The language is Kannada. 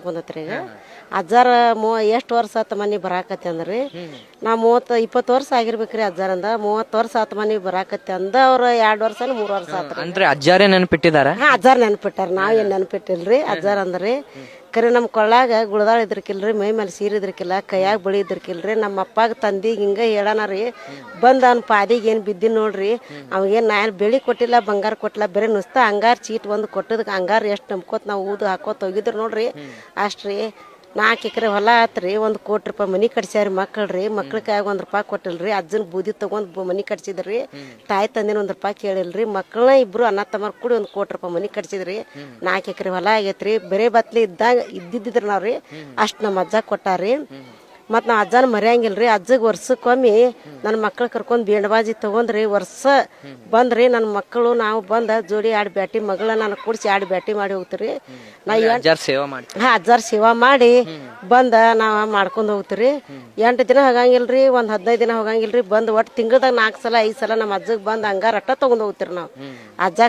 ಬಂದತ್ರಿ ಈಗ ಅಜ್ಜಾರ ಎಷ್ಟು ವರ್ಷ ಆತ ಮನೆ ಬರಾಕತಿ ಅಂದ್ರಿ ನಾ 20 ವರ್ಷ ಆಗಿರ್ಬೇಕ್ರಿ ಅಜ್ಜಾರಂದ 30 ವರ್ಷ ಆತ ಮನೆ ಬರಾಕತಿ ಅಂದ ಅವ್ರ 2 ವರ್ಷ 3 ವರ್ಷ ಆತ್ರಿ. ಅಂದ್ರೆ ಅಜ್ಜಾರೇ ನೆನ್ಪಿಟ್ಟಿದಾರ? ಹಾ ಅಜ್ಜಾರ ನೆನ್ಪಿಟ್ಟಾರ, ನಾವೇನ್ ನೆನ್ಪಿಟ್ಟಿಲ್ರಿ. ಅಜ್ಜಾರ ಅಂದ್ರಿ ಕರೆ ನಮ್ ಕೊಳ್ಳಾಗ ಗುಳದಾಳ ಇದ್ರಕಿಲ್ರಿ, ಮೈ ಮೇಲೆ ಸೀರೆ ಇದ್ರಕಿಲ್ಲ, ಕೈಯಾಗ ಬಳಿ ಇದ್ರಕಿಲ್ರಿ. ನಮ್ಮ ಅಪ್ಪಾಗ ತಂದಿಗೆ ಹಿಂಗ ಹೇಳಣ ರೀ, ಬಂದ್ ಅವ್ನ ಪಾದಿಗೆ ಏನ್ ಬಿದ್ದಿ ನೋಡ್ರಿ, ಅವಾಗೇನ್ ನಾ ಬೆಳಿ ಕೊಟ್ಟಿಲ್ಲ ಬಂಗಾರ ಕೊಟ್ಟಿಲ್ಲ, ಬರೀ ನುಸ್ತ ಅಂಗಾರ ಚೀಟ್ ಒಂದು ಕೊಟ್ಟದಕ್ಕೆ ಅಂಗಾರ ಎಷ್ಟು ನಂಬ್ಕೋತ ನಾವು ಊದು ಹಾಕೋತ ಹೋಗಿದ್ರು ನೋಡ್ರಿ. ಅಷ್ಟ್ರಿ 4 ಎಕರೆ ಹೊಲ ಆತ್ರಿ, 1 ಕೋಟಿ ರೂಪಾಯಿ ಮನಿ ಕಟ್ಸ್ಯಾರ ಮಕ್ಕಳ್ರಿ. ಮಕ್ಳ ಕೈಯಾಗ 1 ರೂಪಾಯಿ ಕೊಟ್ಟಿಲ್ರಿ. ಅಜ್ಜನ ಬೂದಿ ತಗೊಂಡ್ ಮನಿ ಕಟ್ಸಿದ್ರಿ. ತಾಯಿ ತಂದಿನ 1 ರೂಪಾಯಿ ಕೇಳಿಲ್ರಿ. ಮಕ್ಕಳನ್ನ ಇಬ್ರು ಅಣ್ಣ ತಮ್ಮರ್ ಕೂಡಿ 1 ಕೋಟಿ ರೂಪಾಯಿ ಮನಿ ಕಟ್ಸಿದ್ರಿ. 4 ಎಕರೆ ಹೊಲ ಆಗೈತ್ರಿ. ಬರೇ ಬತ್ಲಿ ಇದ್ದಿದ್ರಿ ನಾವ್ರಿ, ಅಷ್ಟ್ ನಮ್ಮ ಅಜ್ಜ ಕೊಟ್ಟಾರಿ. ಮತ್ತು ನಾವು ಅಜ್ಜನ ಮರ್ಯಾಂಗಿಲ್ರಿ. ಅಜ್ಜಗೆ ವರ್ಷಕ್ಕೊಮ್ಮೆ ನನ್ನ ಮಕ್ಳು ಕರ್ಕೊಂಡು ಬೇಂಡಬಾಜಿ ತೊಗೊಂಡ್ರಿ, ವರ್ಷ ಬಂದ್ರಿ ನನ್ನ ಮಕ್ಕಳು ನಾವು ಬಂದ ಜೋಡಿ 2 ಬ್ಯಾಟಿ ಮಗಳ ನಾನು ಕೂಡಿಸಿ 2 ಬ್ಯಾಟಿ ಮಾಡಿ ಹೋಗ್ತೀರಿ. ಸೇವಾ ಮಾಡಿ ಅಜ್ಜಾರ್ ಸೇವಾ ಮಾಡಿ ಬಂದ ನಾವು ಮಾಡ್ಕೊಂಡು ಹೋಗ್ತೀರಿ. 8 ದಿನ ಹೋಗಂಗಿಲ್ರಿ, 15 ದಿನ ಹೋಗಂಗಿಲ್ರಿ. ಬಂದು ಒಟ್ಟು ತಿಂಗಳದಾಗ 4 ಸಲ 5 ಸಲ ನಮ್ಮ ಅಜ್ಜಗೆ ಬಂದು ಹಂಗಾರ ಅಟ್ಟ ತೊಗೊಂಡು ಹೋಗ್ತೀರಿ ನಾವು. ಅಜ್ಜ